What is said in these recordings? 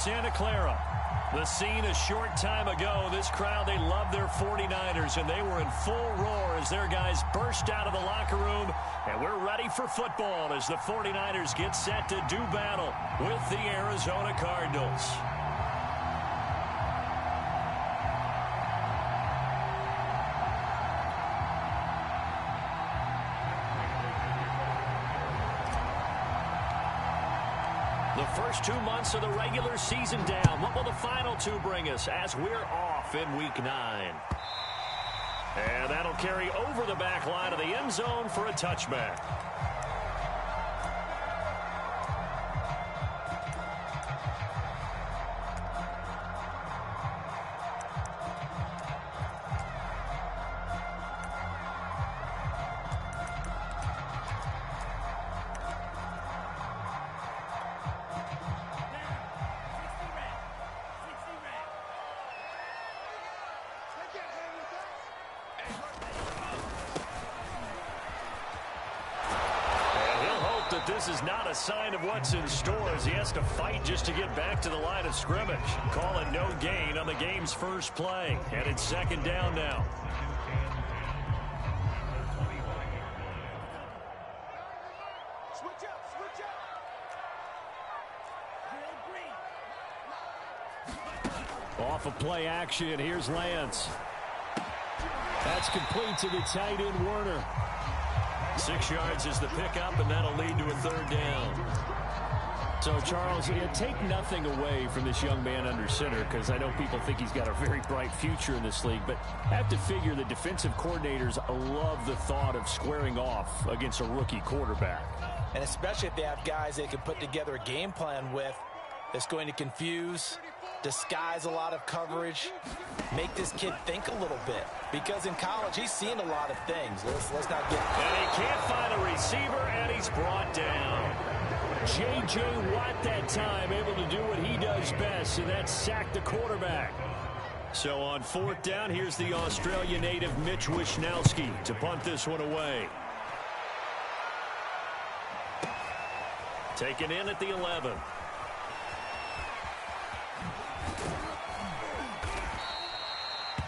Santa Clara. The scene a short time ago. This crowd, they love their 49ers, and they were in full roar as their guys burst out of the locker room. And we're ready for football as the 49ers get set to do battle with the Arizona Cardinals. The first 2 months of the regular season down. What will the final 2 bring us as we're off in Week 9? And that'll carry over the back line of the end zone for a touchback. This is not a sign of what's in store as he has to fight just to get back to the line of scrimmage. Call it no gain on the game's first play. And it's second down now. Off of play action, here's Lance. That's complete to the tight end, Werner. 6 yards is the pickup, and that'll lead to a third down. So, Charles, take nothing away from this young man under center, because I know people think he's got a very bright future in this league, but I have to figure the defensive coordinators love the thought of squaring off against a rookie quarterback. And especially if they have guys they can put together a game plan with that's going to confuse, disguise a lot of coverage, make this kid think a little bit. Because in college, he's seen a lot of things. Let's not get... And he can't find a receiver, and he's brought down. J.J. Watt that time, able to do what he does best, and that's sack the quarterback. So on fourth down, here's the Australia native Mitch Wishnowsky to punt this one away. Taken in at the 11.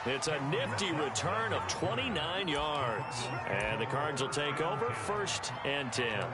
It's a nifty return of 29 yards. And the Cards will take over 1st and 10.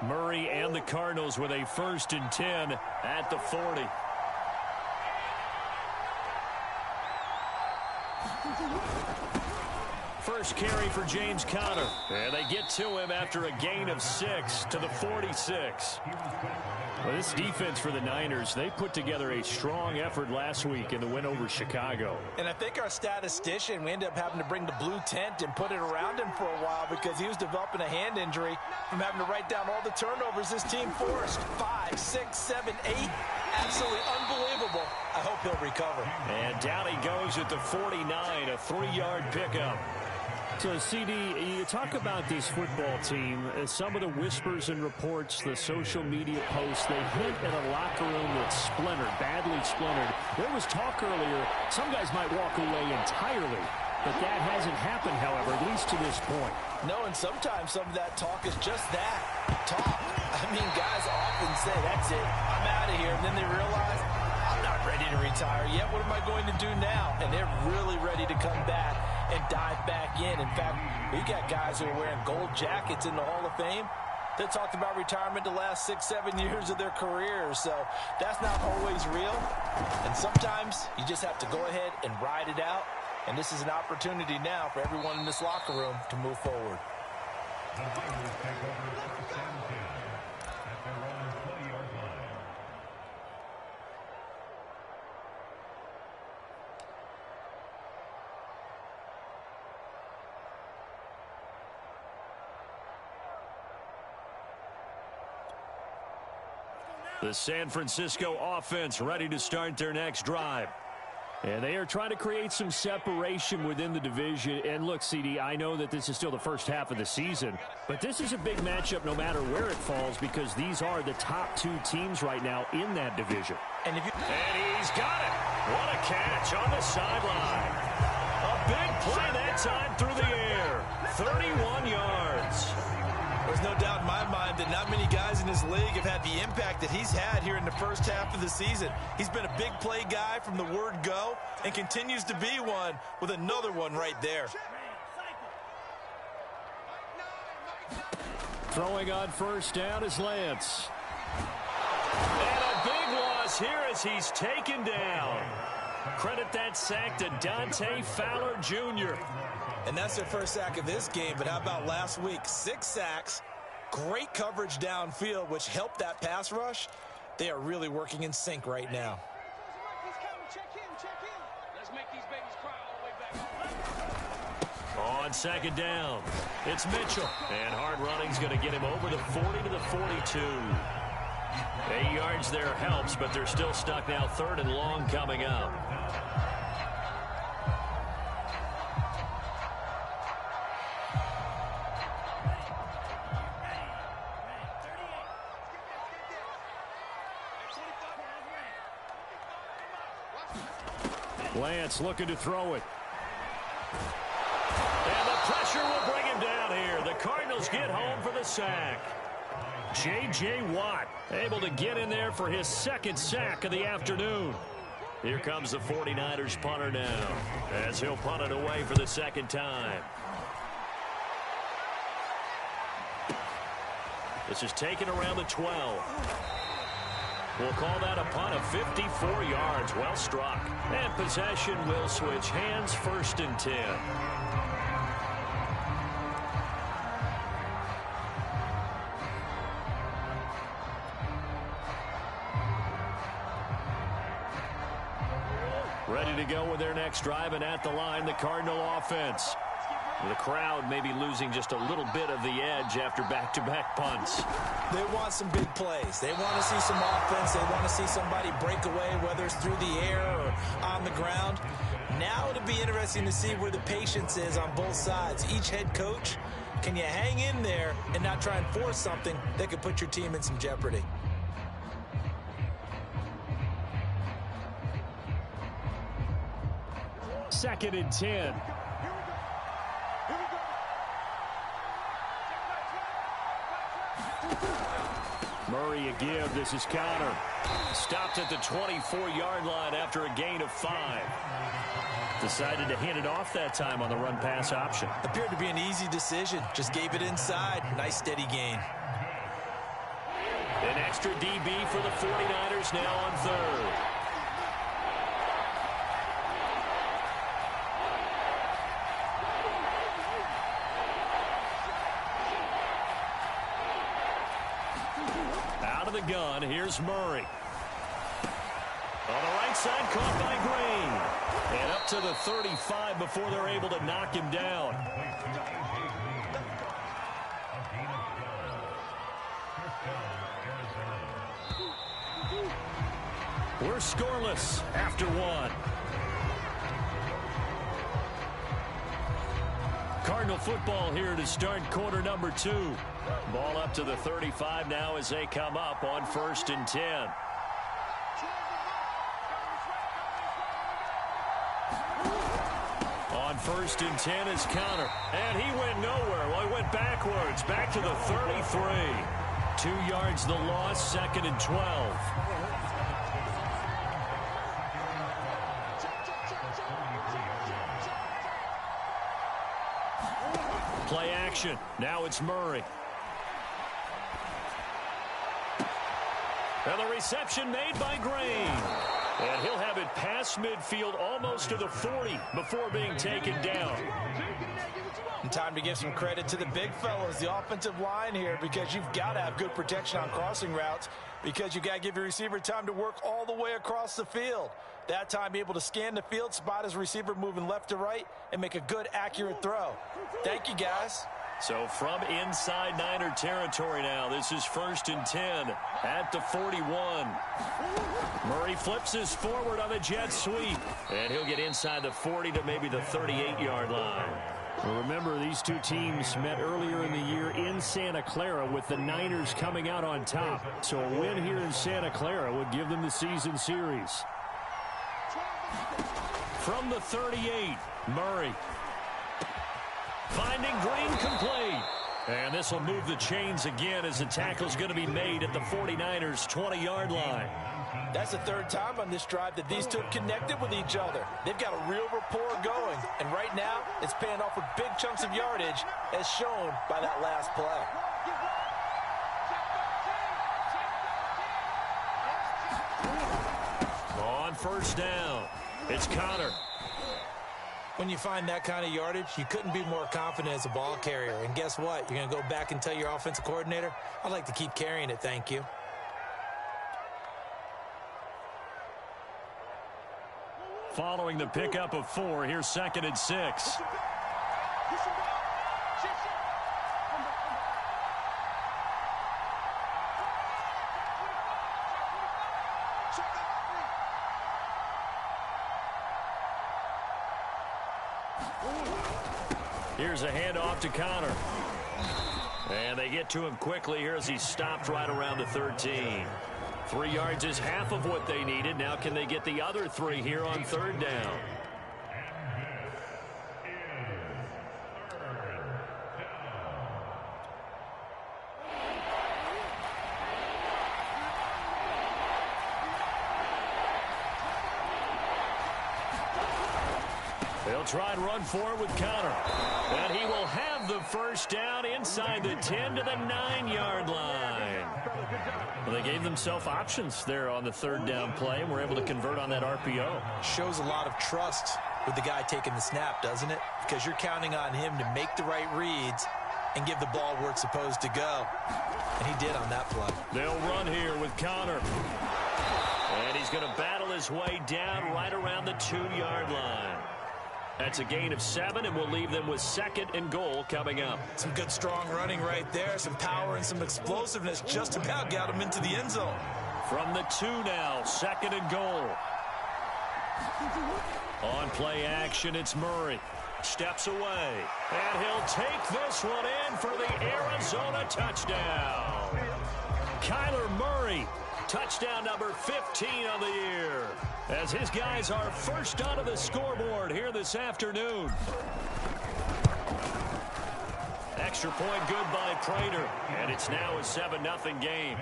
Murray and the Cardinals with a 1st and 10 at the 40. First carry for James Conner. And they get to him after a gain of 6 to the 46. Well, this defense for the Niners, they put together a strong effort last week in the win over Chicago. And I think our statistician, we ended up having to bring the blue tent and put it around him for a while because he was developing a hand injury from having to write down all the turnovers this team forced. 5, 6, 7, 8. Absolutely unbelievable. I hope he'll recover. And down he goes at the 49, a 3-yard pickup. So, CD, you talk about this football team. Some of the whispers and reports, the social media posts, they hint at a locker room that's splintered, badly splintered. There was talk earlier, some guys might walk away entirely. But that hasn't happened, however, at least to this point. No, and sometimes some of that talk is just that, talk. I mean, guys often say, that's it, I'm out of here. And then they realize, I'm not ready to retire yet. What am I going to do now? And they're really ready to come back and dive back in. In fact, we got guys who are wearing gold jackets in the Hall of Fame that talked about retirement the last 6-7 years of their careers. So that's not always real. And sometimes you just have to go ahead and ride it out. And this is an opportunity now for everyone in this locker room to move forward. The San Francisco offense ready to start their next drive. And they are trying to create some separation within the division. And look, CD, I know that this is still the first half of the season, but this is a big matchup no matter where it falls because these are the top two teams right now in that division. And he's got it. What a catch on the sideline. A big play that time through the air. 31 yards. There's no doubt in my mind that not many guys in this league have had the impact that he's had here in the first half of the season. He's been a big play guy from the word go and continues to be one with another one right there. Throwing on first down is Lance. And a big loss here as he's taken down. Credit that sack to Dante Fowler Jr. And that's their first sack of this game, but how about last week? 6 sacks, great coverage downfield, which helped that pass rush. They are really working in sync right now. On second down, it's Mitchell. And hard running's going to get him over the 40 to the 42. 8 yards there helps, but they're still stuck now. 3rd and long coming up. Lance looking to throw it. And the pressure will bring him down here. The Cardinals get home for the sack. J.J. Watt able to get in there for his 2nd sack of the afternoon. Here comes the 49ers punter now as he'll punt it away for the 2nd time. This is taken around the 12. We'll call that a punt of 54 yards. Well struck. And possession will switch hands. 1st and 10. Ready to go with their next drive, and at the line, the Cardinal offense. The crowd may be losing just a little bit of the edge after back-to-back punts. They want some big plays. They want to see some offense. They want to see somebody break away, whether it's through the air or on the ground. Now it'll be interesting to see where the patience is on both sides. Each head coach, can you hang in there and not try and force something that could put your team in some jeopardy? Second and 10. Murray a give. This is counter. Stopped at the 24-yard line after a gain of 5. Decided to hand it off that time on the run-pass option. Appeared to be an easy decision. Just gave it inside. Nice steady gain. An extra DB for the 49ers now on 3rd. Out of the gun, here's Murray. On the right side, caught by Green. And up to the 35 before they're able to knock him down. We're scoreless after 1. Cardinal football here to start quarter number 2. Ball up to the 35 now as they come up on 1st and 10. On 1st and 10 is Connor. And he went nowhere. Well, he went backwards. Back to the 33. 2 yards the loss, 2nd and 12. Play action. Now it's Murray. And the reception made by Green. And he'll have it past midfield almost to the 40 before being taken down. And time to give some credit to the big fellas, the offensive line here, because you've got to have good protection on crossing routes, because you've got to give your receiver time to work all the way across the field. That time able to scan the field, spot his receiver moving left to right, and make a good, accurate throw. Thank you, guys. So from inside Niner territory now, this is 1st and 10 at the 41. Murray flips his forward on a jet sweep, and he'll get inside the 40 to maybe the 38-yard line. Well, remember, these two teams met earlier in the year in Santa Clara with the Niners coming out on top. So a win here in Santa Clara would give them the season series. From the 38, Murray. Finding Green complete. And this will move the chains again as the tackle's going to be made at the 49ers' 20-yard line. That's the 3rd time on this drive that these two have connected with each other. They've got a real rapport going. And right now, it's paying off with big chunks of yardage, as shown by that last play. On 1st down, it's Connor. When you find that kind of yardage, you couldn't be more confident as a ball carrier. And guess what? You're going to go back and tell your offensive coordinator, I'd like to keep carrying it, thank you. Following the pickup of 4, here's 2nd and 6. Here's a handoff to Connor. And they get to him quickly here as he stopped right around the 13. 3 yards is half of what they needed. Now can they get the other 3 here on 3rd down? They'll try and run forward with Connor. And he will have the 1st down inside the 10 to the 9-yard line. Well, they gave themselves options there on the 3rd down play and were able to convert on that RPO. Shows a lot of trust with the guy taking the snap, doesn't it? Because you're counting on him to make the right reads and give the ball where it's supposed to go. And he did on that play. They'll run here with Connor. And he's going to battle his way down right around the 2-yard line. That's a gain of 7, and we'll leave them with 2nd and goal coming up. Some good, strong running right there. Some power and some explosiveness just about got him into the end zone. From the 2 now, 2nd and goal. On play action, it's Murray. Steps away, and he'll take this one in for the Arizona touchdown. Kyler Murray, touchdown number 15 on the year, as his guys are first onto the scoreboard here this afternoon. Extra point good by Prater, and it's now a 7-0 game.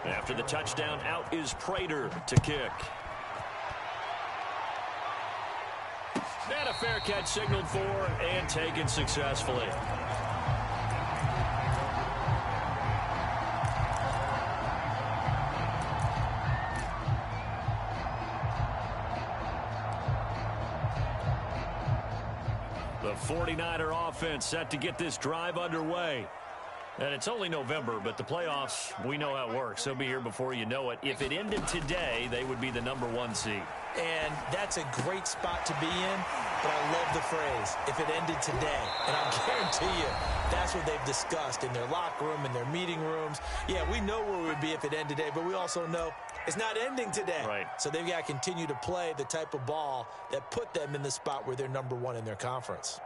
After the touchdown, out is Prater to kick. And a fair catch signaled for and taken successfully. The 49er offense set to get this drive underway. And it's only November, but the playoffs, we know how it works. They'll be here before you know it. If it ended today, they would be the #1 seed. And that's a great spot to be in, but I love the phrase, if it ended today. And I'll guarantee you, that's what they've discussed in their locker room, in their meeting rooms. Yeah, we know where we would be if it ended today, but we also know it's not ending today. Right. So they've got to continue to play the type of ball that put them in the spot where they're #1 in their conference.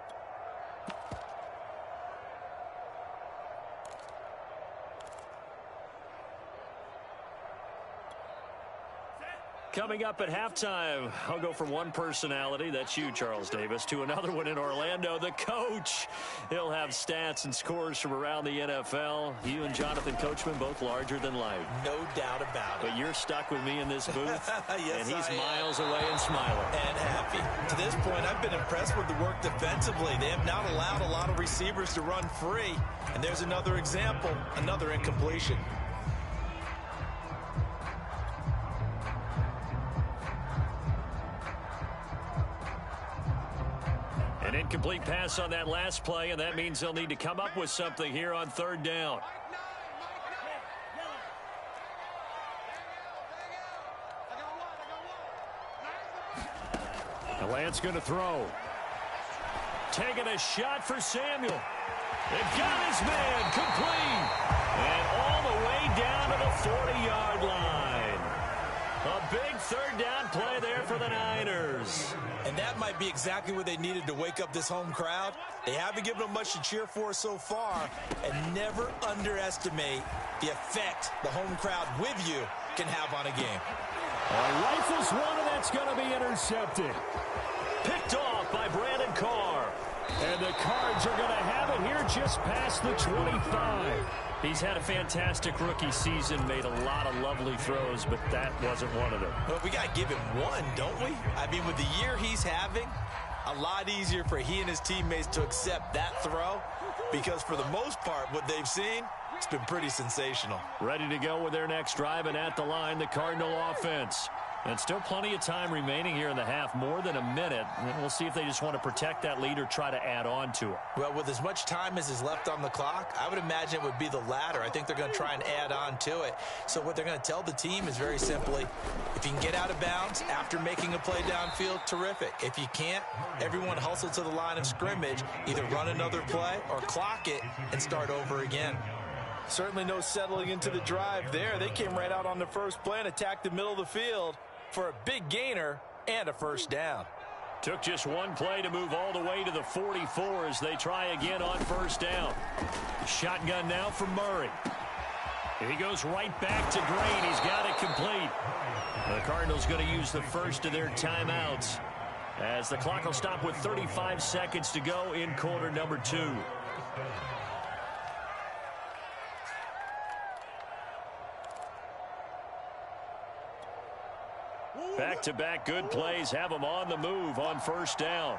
Coming up at halftime, I'll go from one personality, that's you, Charles Davis, to another one in Orlando, the coach. He'll have stats and scores from around the NFL. You and Jonathan Coachman, both larger than life. No doubt about it. But you're stuck with me in this booth, yes, and he's miles away and smiling. And happy. To this point, I've been impressed with the work defensively. They have not allowed a lot of receivers to run free. And there's another example, another incompletion. An incomplete pass on that last play, and that means they'll need to come up with something here on 3rd down. The Lance going to throw. Taking a shot for Samuel. They've got his man complete. And all the way down to the 40-yard line. A big 3rd down play there for the Niners. And that might be exactly what they needed to wake up this home crowd. They haven't given them much to cheer for so far. And never underestimate the effect the home crowd with you can have on a game. Rifles one, and that's going to be intercepted. Picked off by Brandon Carr. And the Cards are going to have it here just past the 25. He's had a fantastic rookie season, made a lot of lovely throws, but that wasn't one of them. Well, we got to give him one, don't we? I mean, with the year he's having, a lot easier for he and his teammates to accept that throw, because for the most part, what they've seen, it's been pretty sensational. Ready to go with their next drive, and at the line, the Cardinal offense. And still plenty of time remaining here in the half, more than a minute. And we'll see if they just want to protect that lead or try to add on to it. Well, with as much time as is left on the clock, I would imagine it would be the latter. I think they're going to try and add on to it. So what they're going to tell the team is very simply, if you can get out of bounds after making a play downfield, terrific. If you can't, everyone hustle to the line of scrimmage, either run another play or clock it and start over again. Certainly no settling into the drive there. They came right out on the first play and attacked the middle of the field for a big gainer and a 1st down. Took just one play to move all the way to the 44 as they try again on 1st down. Shotgun now for Murray. He goes right back to Green. He's got it complete. The Cardinals going to use the first of their timeouts as the clock will stop with 35 seconds to go in quarter number 2. Back-to-back good plays have them on the move on 1st down.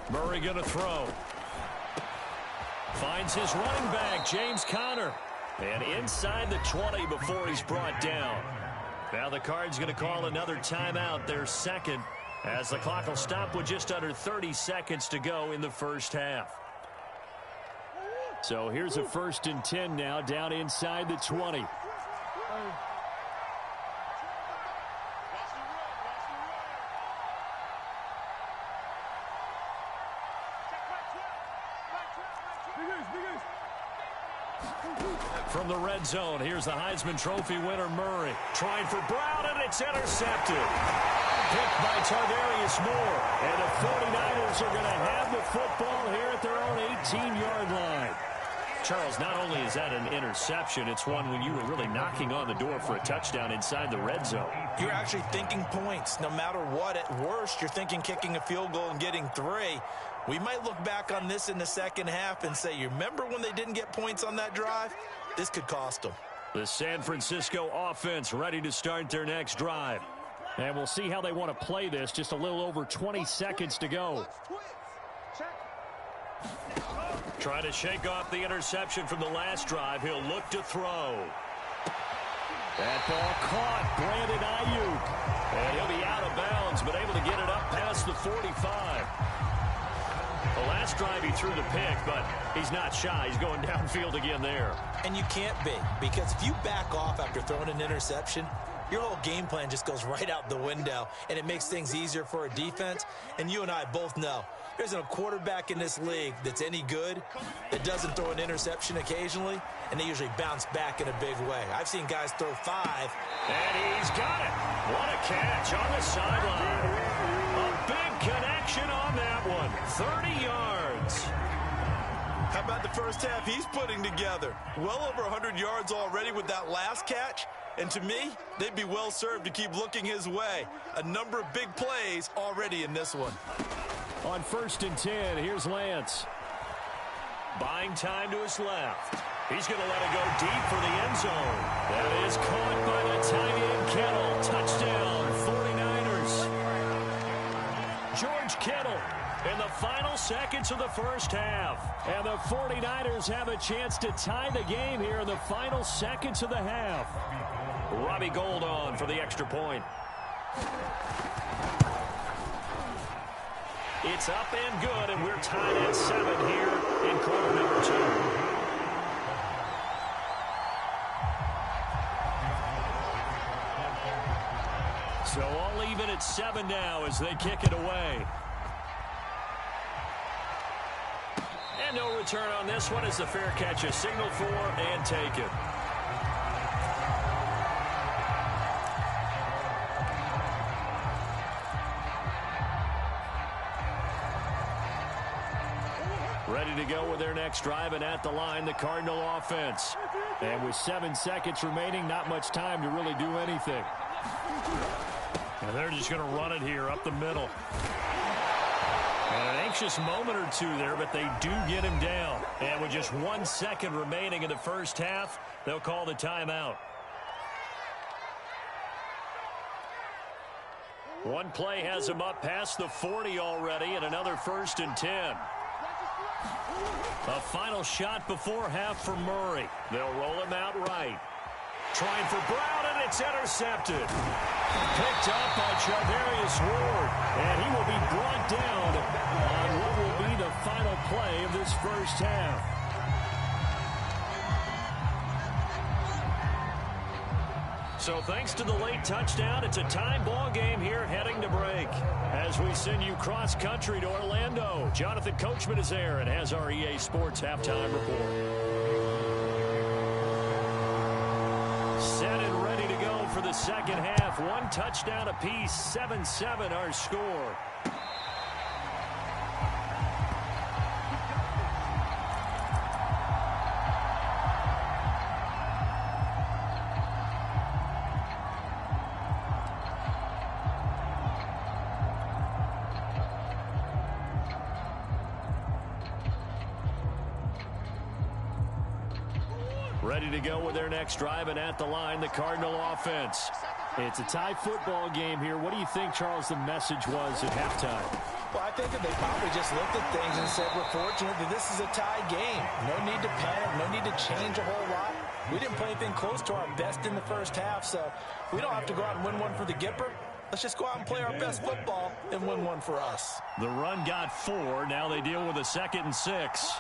Murray going to throw. Finds his running back, James Conner. And inside the 20 before he's brought down. Now the Cards going to call another timeout, their second, as the clock will stop with just under 30 seconds to go in the 1st half. So here's a 1st and 10 now down inside the 20. From the red zone, here's the Heisman Trophy winner, Murray. Trying for Brown, and it's intercepted. Picked by Tarvarius Moore. And the 49ers are going to have the football here at their own 18-yard line. Charles, not only is that an interception, it's one when you were really knocking on the door for a touchdown inside the red zone. You're actually thinking points. No matter what, at worst, you're thinking kicking a field goal and getting 3. We might look back on this in the second half and say, you remember when they didn't get points on that drive? This could cost them. The San Francisco offense ready to start their next drive. And we'll see how they want to play this. Just a little over 20 seconds to go. Trying to shake off the interception from the last drive. He'll look to throw. That ball caught. Brandon Ayuk. And he'll be out of bounds, but able to get it up past the 45. The last drive he threw the pick, but he's not shy. He's going downfield again there. And you can't be, because if you back off after throwing an interception, your whole game plan just goes right out the window, and it makes things easier for a defense. And you and I both know there isn't a quarterback in this league that's any good that doesn't throw an interception occasionally, and they usually bounce back in a big way. I've seen guys throw 5. And he's got it. What a catch on the sideline. A big connection on that one. 30 yards. How about the first half he's putting together? Well over 100 yards already with that last catch. And to me, they'd be well served to keep looking his way. A number of big plays already in this one. On 1st and 10, here's Lance. Buying time to his left. He's going to let it go deep for the end zone. That is caught by the tight end Kittle. Touchdown, 49ers. George Kittle in the final seconds of the first half. And the 49ers have a chance to tie the game here in the final seconds of the half. Robbie Gould on for the extra point. It's up and good, and we're tied at 7 here in quarter number 2. So all even at 7 now as they kick it away. And no return on this one as the fair catch is signaled for and taken. Ready to go with their next drive, and at the line, the Cardinal offense. And with 7 seconds remaining, not much time to really do anything. And they're just going to run it here up the middle. And an anxious moment or two there, but they do get him down. And with just 1 second remaining in the first half, they'll call the timeout. One play has him up past the 40 already, and another 1st and 10. A final shot before half for Murray. They'll roll him out right. Trying for Brown, and it's intercepted. Picked up by Charvarius Ward, and he will be brought down on what will be the final play of this first half. So thanks to the late touchdown, it's a tie ball game here heading to break. As we send you cross-country to Orlando, Jonathan Coachman is there and has our EA Sports halftime report. Set and ready to go for the second half. 1 touchdown apiece, 7-7 our score. Ready to go with their next drive, and at the line, the Cardinal offense. It's a tie football game here. What do you think, Charles, the message was at halftime? Well, I think that they probably just looked at things and said, we're fortunate that this is a tie game. No need to panic, no need to change a whole lot. We didn't play anything close to our best in the first half, so we don't have to go out and win one for the Gipper. Let's just go out and play our best football and win one for us. The run got 4. Now they deal with a 2nd and 6.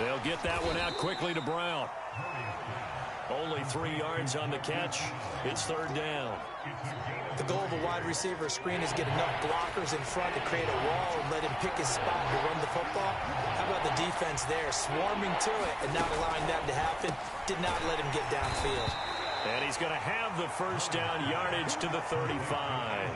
They'll get that one out quickly to Brown. Only 3 yards on the catch. It's 3rd down. The goal of a wide receiver screen is get enough blockers in front to create a wall and let him pick his spot to run the football. How about the defense there, swarming to it and not allowing that to happen? Did not let him get downfield. And he's going to have the first down, yardage to the 35.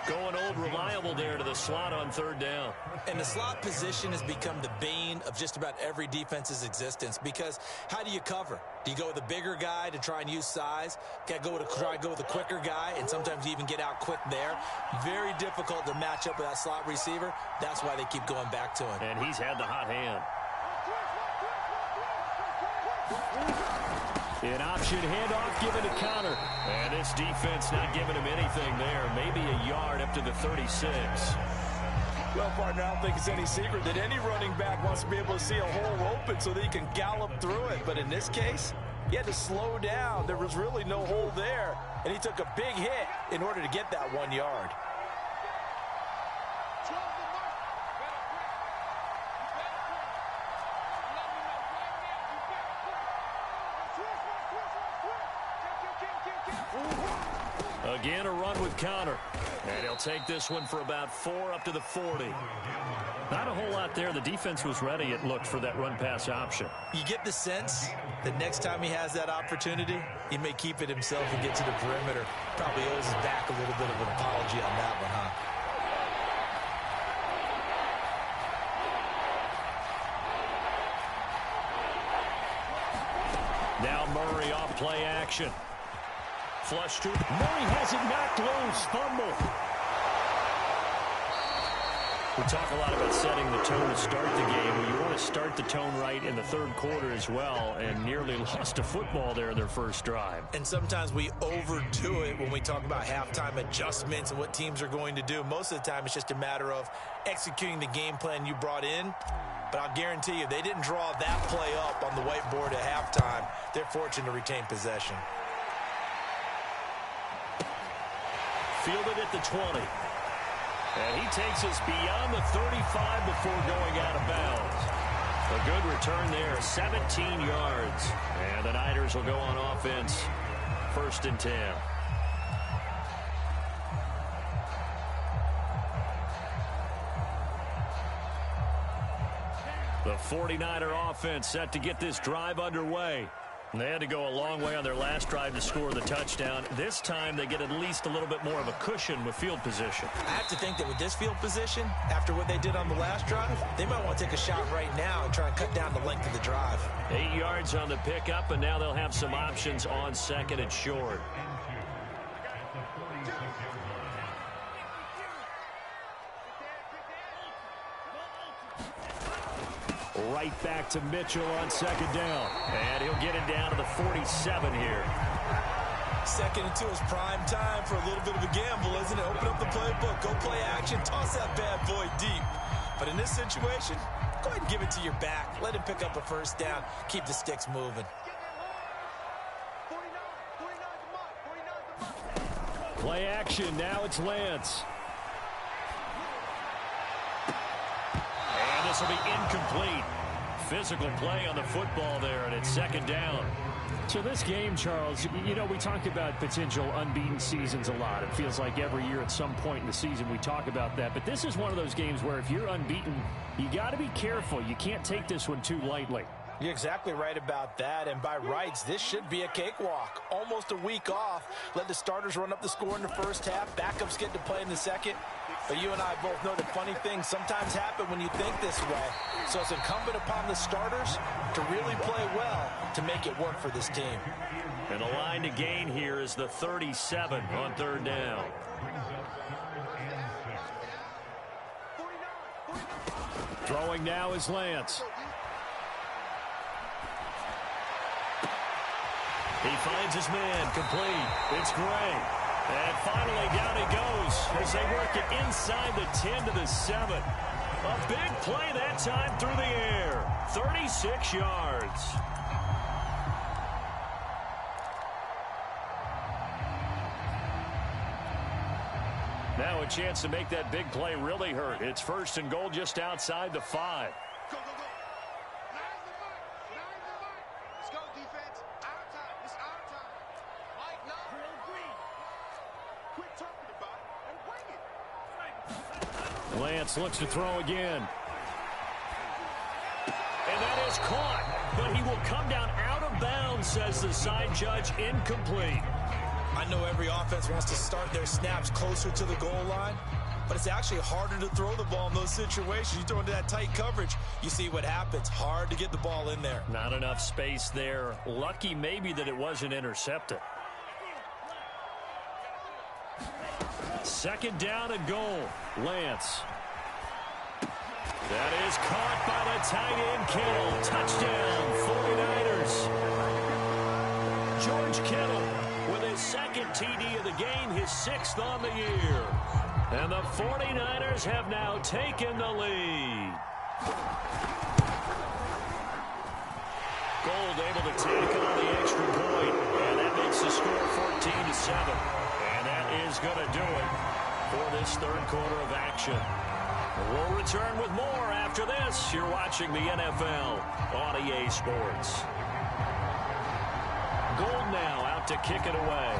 Going old reliable there to the slot on 3rd down. And the slot position has become the bane of just about every defense's existence, because how do you cover? Do you go with a bigger guy to try and use size? Try to go with a quicker guy, and sometimes you even get out quick there. Very difficult to match up with that slot receiver. That's why they keep going back to him. And he's had the hot hand. An option handoff given to counter. And this defense not giving him anything there. Maybe a yard up to the 36. Well, partner, I don't think it's any secret that any running back wants to be able to see a hole open so that he can gallop through it. But in this case, he had to slow down. There was really no hole there, and he took a big hit in order to get that 1 yard. Again, a run with counter. And he'll take this one for about 4 up to the 40. Not a whole lot there. The defense was ready, it looked, for that run-pass option. You get the sense that next time he has that opportunity, he may keep it himself and get to the perimeter. Probably owes his back a little bit of an apology on that one, huh? Now Murray off play action. Flush to Murray has it knocked loose. Fumble. We talk a lot about setting the tone to start the game. Well, you want to start the tone right in the third quarter as well, and nearly lost a football there in their first drive. And sometimes we overdo it when we talk about halftime adjustments and what teams are going to do. Most of the time, it's just a matter of executing the game plan you brought in. But I'll guarantee you, they didn't draw that play up on the whiteboard at halftime. They're fortunate to retain possession. Fielded at the 20. And he takes us beyond the 35 before going out of bounds. A good return there, 17 yards. And the Niners will go on offense, 1st and 10. The 49er offense set to get this drive underway. They had to go a long way on their last drive to score the touchdown. This time they get at least a little bit more of a cushion with field position. I have to think that with this field position, after what they did on the last drive, they might want to take a shot right now and try and cut down the length of the drive. 8 yards on the pickup, and now they'll have some options on 2nd and short. Right back to Mitchell on 2nd down. And he'll get it down to the 47 here. 2nd and 2 is prime time for a little bit of a gamble, isn't it? Open up the playbook, go play action, toss that bad boy deep. But in this situation, go ahead and give it to your back. Let him pick up a 1st down. Keep the sticks moving. Play action. Now it's Lance. And this will be incomplete. Physical play on the football there, and it's 2nd down. So this game, Charles, you know, we talk about potential unbeaten seasons a lot. It feels like every year at some point in the season we talk about that. But this is one of those games where if you're unbeaten, you got to be careful. You can't take this one too lightly. You're exactly right about that, and by rights, this should be a cakewalk. Almost a week off. Let the starters run up the score in the first half. Backups get to play in the second. But you and I both know that funny things sometimes happen when you think this way. So it's incumbent upon the starters to really play well to make it work for this team. And the line to gain here is the 37 on 3rd down. Throwing now is Lance. He finds his man, complete. It's Gray. And finally down he goes as they work it inside the 10 to the 7. A big play that time through the air. 36 yards. Now a chance to make that big play really hurt. It's 1st and goal just outside the 5. Lance looks to throw again. And that is caught, but he will come down out of bounds, says the side judge. Incomplete. I know every offense wants to start their snaps closer to the goal line, but it's actually harder to throw the ball in those situations. You throw into that tight coverage, you see what happens. Hard to get the ball in there. Not enough space there. Lucky maybe that it wasn't intercepted. 2nd down and goal. Lance. That is caught by the tight end, Kittle. Touchdown, 49ers. Sports. George Kittle with his second TD of the game, his 6th on the year. And the 49ers have now taken the lead. Gold able to tackle on the extra point, and that makes the score 14-7. And that is going to do it for this third quarter of action. We'll return with more after this. You're watching the NFL on EA Sports. Gold now out to kick it away.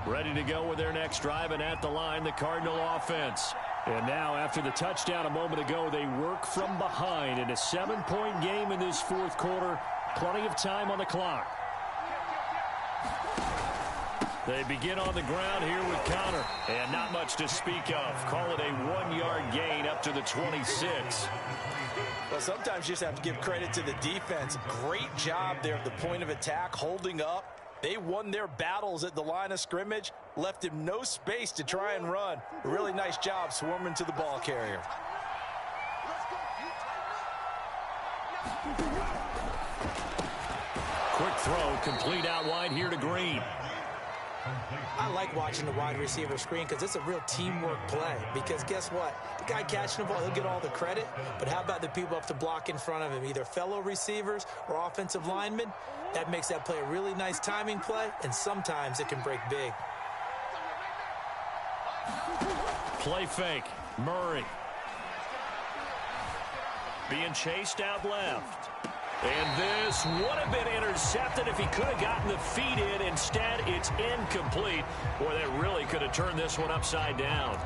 Ready to go with their next drive, and at the line, the Cardinal offense. And now, after the touchdown a moment ago, they work from behind in a 7-point game in this fourth quarter. Plenty of time on the clock. They begin on the ground here with Connor, and not much to speak of. Call it a 1-yard gain up to the 26. Well, sometimes you just have to give credit to the defense. Great job there at the point of attack, holding up. They won their battles at the line of scrimmage, left him no space to try and run. A really nice job swarming to the ball carrier. Quick throw, complete out wide here to Green. I like watching the wide receiver screen because it's a real teamwork play. Because guess what? The guy catching the ball, he'll get all the credit. But how about the people up to block in front of him, either fellow receivers or offensive linemen? That makes that play a really nice timing play, and sometimes it can break big. Play fake. Murray. Being chased out left. And this would have been intercepted if he could have gotten the feet in. Instead, it's incomplete. Boy, that really could have turned this one upside down.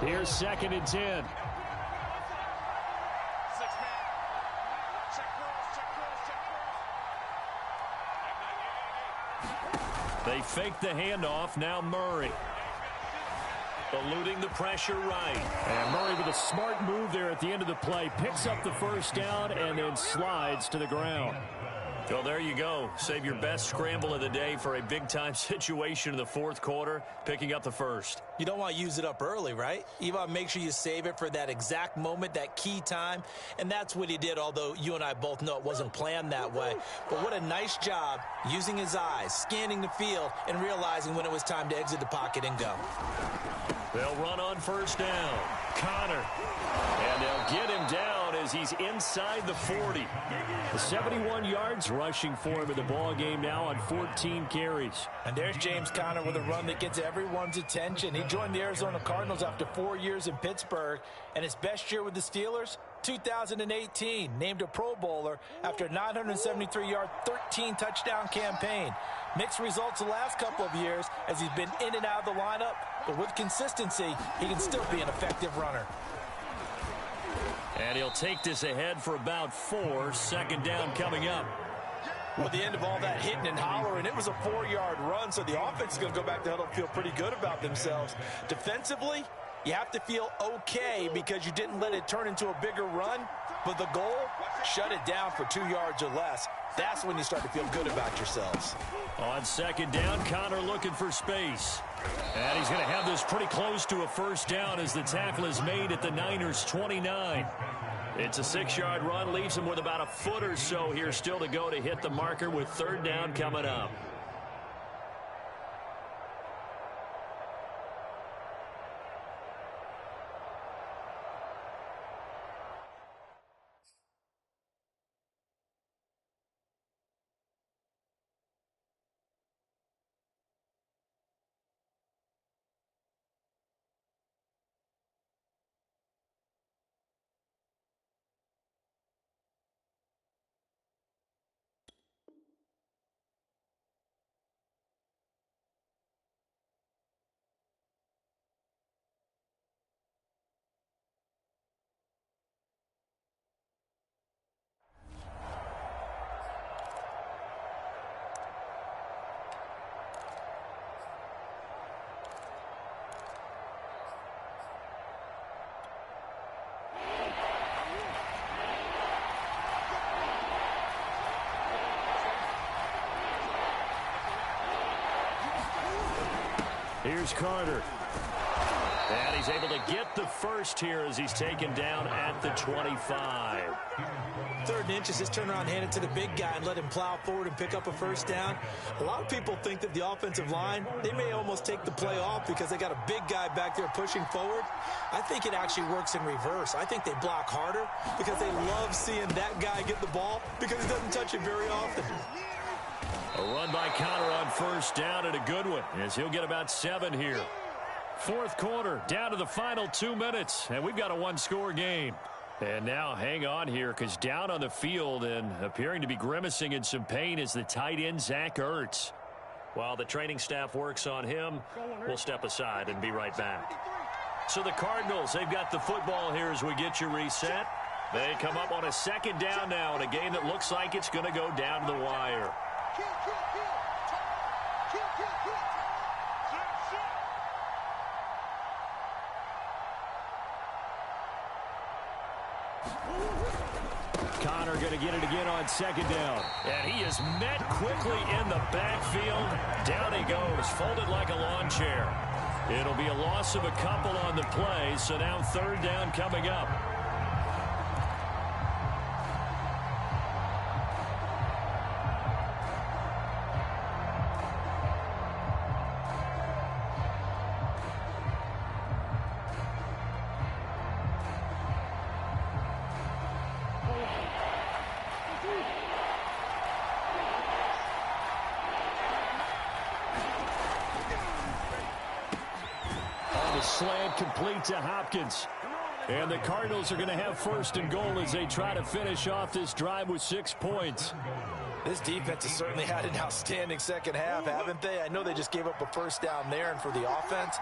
Here's 2nd and 10. They fake the handoff. Now Murray. Eluding the pressure right. And Murray with a smart move there at the end of the play. Picks up the first down and then slides to the ground. Well, there you go. Save your best scramble of the day for a big-time situation in the fourth quarter, picking up the first. You don't want to use it up early, right? You want to make sure you save it for that exact moment, that key time. And that's what he did, although you and I both know it wasn't planned that way. But what a nice job using his eyes, scanning the field, and realizing when it was time to exit the pocket and go. They'll run on first down. Connor. And they'll get him down as he's inside the 40. The 71 yards rushing for him in the ball game now on 14 carries. And there's James Conner with a run that gets everyone's attention. He joined the Arizona Cardinals after 4 years in Pittsburgh. And his best year with the Steelers, 2018, named a Pro Bowler after a 973-yard, 13-touchdown campaign. Mixed results the last couple of years as he's been in and out of the lineup. But with consistency, he can still be an effective runner. And he'll take this ahead for about 4. 2nd down coming up. Well, at the end of all that hitting and hollering, it was a 4-yard run, so the offense is going to go back to huddle and feel pretty good about themselves. Defensively, you have to feel okay because you didn't let it turn into a bigger run. But the goal, shut it down for 2 yards or less. That's when you start to feel good about yourselves. On 2nd down, Connor looking for space. And he's going to have this pretty close to a first down as the tackle is made at the Niners' 29. It's a 6-yard run, leaves him with about a foot or so here still to go to hit the marker with 3rd down coming up. Here's Carter. And he's able to get the first here as he's taken down at the 25. 3rd and inches, just turn around, hand it to the big guy and let him plow forward and pick up a first down. A lot of people think that the offensive line, they may almost take the play off because they got a big guy back there pushing forward. I think it actually works in reverse. I think they block harder because they love seeing that guy get the ball because he doesn't touch it very often. A run by Connor on first down, and a good one as he'll get about 7 here. 4th quarter, down to the final 2 minutes, and we've got a 1-score game. And now hang on here because down on the field and appearing to be grimacing in some pain is the tight end, Zach Ertz. While the training staff works on him, we'll step aside and be right back. So the Cardinals, they've got the football here as we get you reset. They come up on a 2nd down now in a game that looks like it's going to go down to the wire. Connor going to get it again on 2nd down. And he is met quickly in the backfield. Down he goes, folded like a lawn chair. It'll be a loss of a couple on the play, so now 3rd down coming up. Slant complete to Hopkins. And the Cardinals are going to have 1st and goal as they try to finish off this drive with 6 points. This defense has certainly had an outstanding second half, haven't they? I know they just gave up a first down there, and for the offense,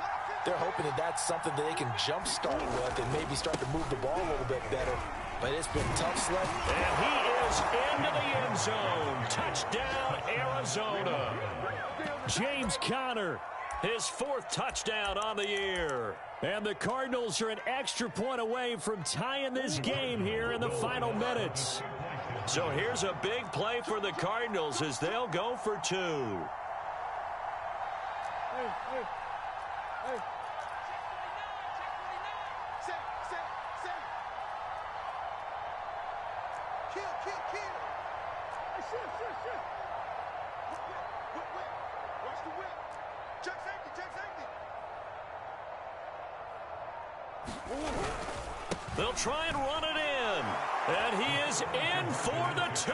they're hoping that that's something that they can jumpstart with and maybe start to move the ball a little bit better. But it's been tough sledding. And he is into the end zone. Touchdown, Arizona. James Conner, his 4th touchdown on the year. And the Cardinals are an extra point away from tying this game here in the final minutes. So here's a big play for the Cardinals as they'll go for 2. They'll try and run it in. And he is in for the 2.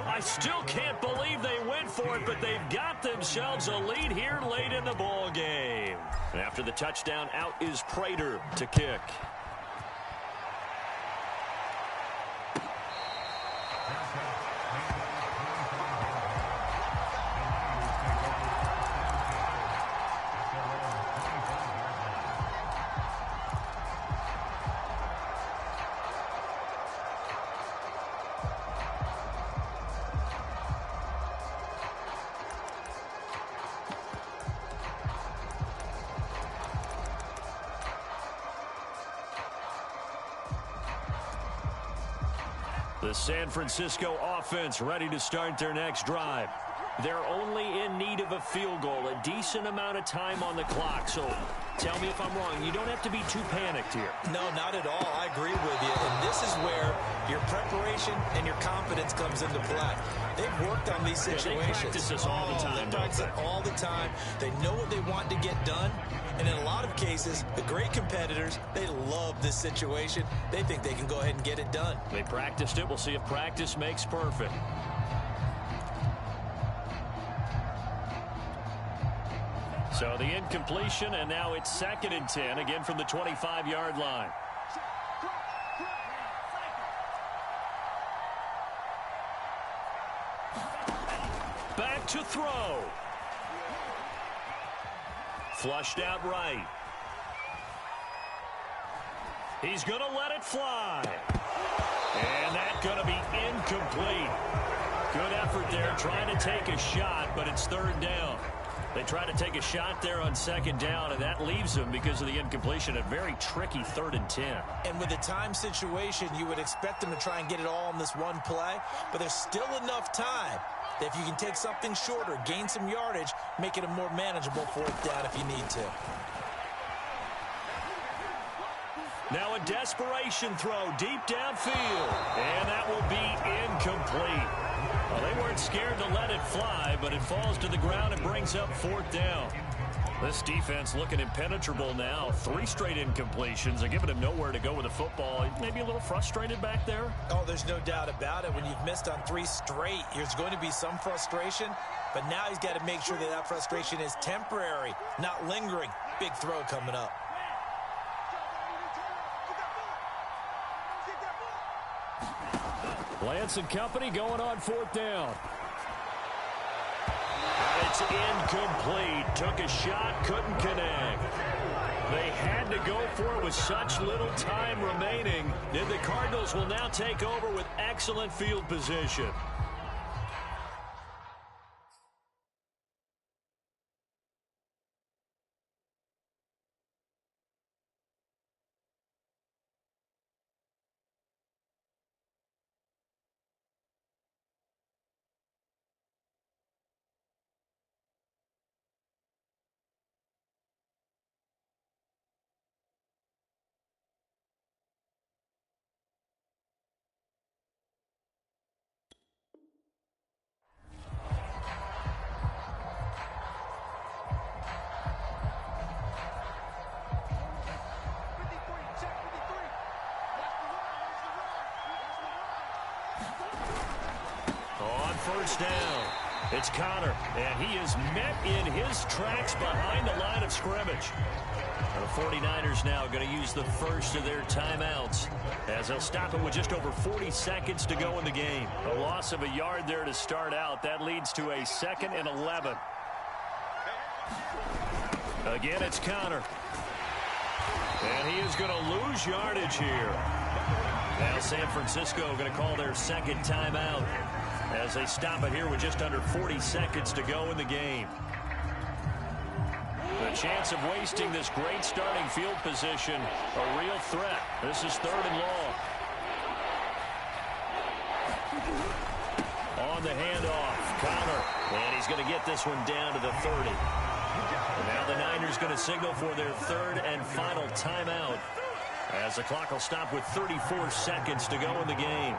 I still can't believe they went for it, but they've got themselves a lead here late in the ball game. After the touchdown, out is Prater to kick. The San Francisco offense ready to start their next drive. They're only in need of a field goal, a decent amount of time on the clock. So tell me if I'm wrong. You don't have to be too panicked here. No, not at all. I agree with you. And this is where your preparation and your confidence comes into play. They've worked on these situations. They practice this all the time. They practice it all the time. They know what they want to get done. And in a lot of cases, the great competitors, they love this situation. They think they can go ahead and get it done. They practiced it. We'll see if practice makes perfect. So the incompletion, and now it's 2nd and 10, again from the 25-yard line. Back to throw. Flushed out right. He's going to let it fly. And that's going to be incomplete. Good effort there trying to take a shot, but it's 3rd down. They try to take a shot there on 2nd down, and that leaves them, because of the incompletion, a very tricky 3rd and 10. And with the time situation, you would expect them to try and get it all in this one play, but there's still enough time If you can take something shorter, gain some yardage, make it a more manageable fourth down if you need to. Now a desperation throw deep downfield, and that will be incomplete. Well, they weren't scared to let it fly, but it falls to the ground and brings up fourth down. This defense looking impenetrable now. 3 straight incompletions. They're giving him nowhere to go with the football. Maybe a little frustrated back there? Oh, there's no doubt about it. When you've missed on 3 straight, there's going to be some frustration, but now he's got to make sure that that frustration is temporary, not lingering. Big throw coming up. Lance and company going on fourth down. It's incomplete. Took a shot, couldn't connect. They had to go for it with such little time remaining. And the Cardinals will now take over with excellent field position. First down. It's Connor, and he is met in his tracks behind the line of scrimmage. The 49ers now going to use the first of their timeouts as they'll stop it with just over 40 seconds to go in the game. A loss of a yard there to start out. That leads to a 2nd and 11. Again, it's Connor. And he is going to lose yardage here. Now San Francisco going to call their 2nd timeout as they stop it here with just under 40 seconds to go in the game. The chance of wasting this great starting field position, a real threat. This is 3rd and long. On the handoff, Connor, and he's going to get this one down to the 30. And now the Niners going to signal for their 3rd and final timeout as the clock will stop with 34 seconds to go in the game.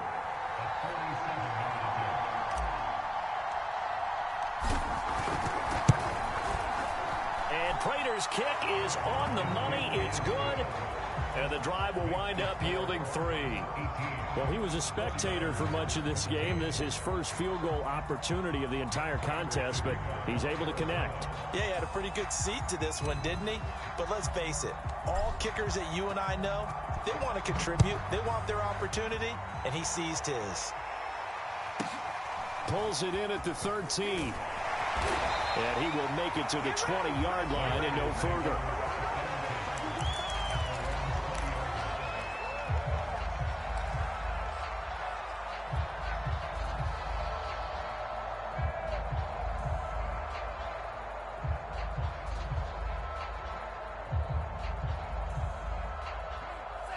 Prater's kick is on the money. It's good. And the drive will wind up yielding 3. Well, he was a spectator for much of this game. This is his first field goal opportunity of the entire contest, but he's able to connect. Yeah, he had a pretty good seat to this one, didn't he? But let's face it, all kickers that you and I know, they want to contribute. They want their opportunity, and he seized his. Pulls it in at the 13. And he will make it to the 20-yard line and no further.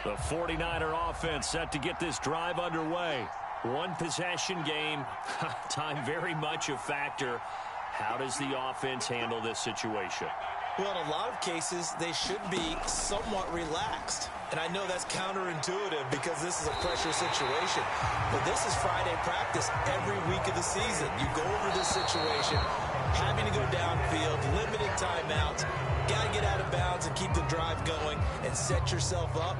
The 49er offense set to get this drive underway. One possession game. Time very much a factor. How does the offense handle this situation? Well, in a lot of cases, they should be somewhat relaxed. And I know that's counterintuitive because this is a pressure situation. But this is Friday practice every week of the season. You go over this situation, having to go downfield, limited timeouts, got to get out of bounds and keep the drive going and set yourself up.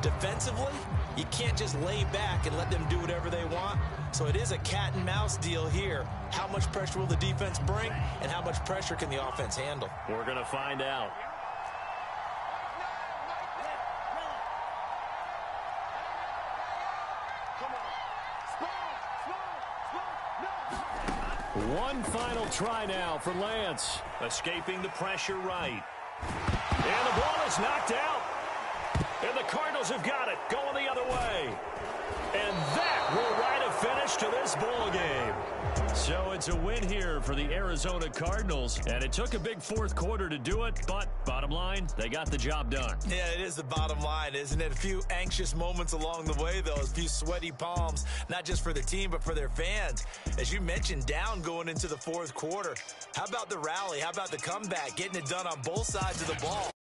Defensively, you can't just lay back and let them do whatever they want. So it is a cat and mouse deal here. How much pressure will the defense bring, and how much pressure can the offense handle? We're going to find out. One final try now for Lance. Escaping the pressure right. And the ball is knocked out. And the Cardinals have got it, going the other way. And that will write a finish to this ball game. So it's a win here for the Arizona Cardinals, and it took a big fourth quarter to do it, but bottom line, they got the job done. Yeah, it is the bottom line, isn't it? A few anxious moments along the way, though, a few sweaty palms, not just for the team, but for their fans. As you mentioned, down going into the fourth quarter. How about the rally? How about the comeback? Getting it done on both sides of the ball.